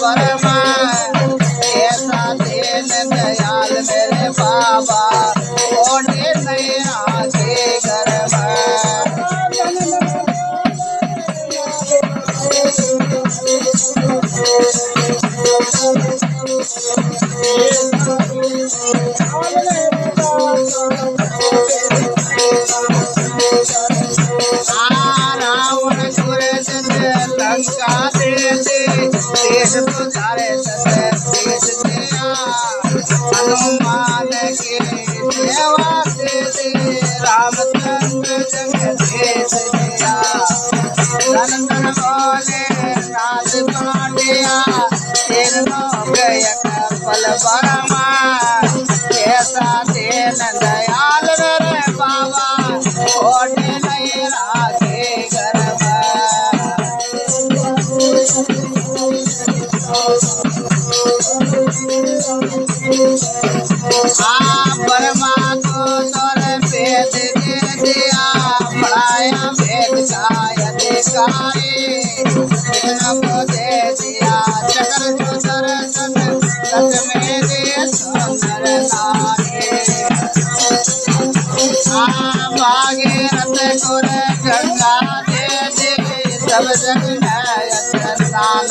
परमा ऐसा दीन दयाल मेरे बाबा कोने नहीं आके घर देश तुझारे देश दिया हनुमान के सेवा दे रामचंद्र जग देश दिया धन धन बोले राज पाटिया तेर गय पल बरमा ऐसा देन दयाल रे बाबा ओढ़े नहीं रागे घर परमा को तोर भेद दे दिया पढ़ाया भेद का अधिकारी को दे दिया चक्र चुतर सत में दे सुंदर नारी भागीरथ को गंगा दे दे सब जग है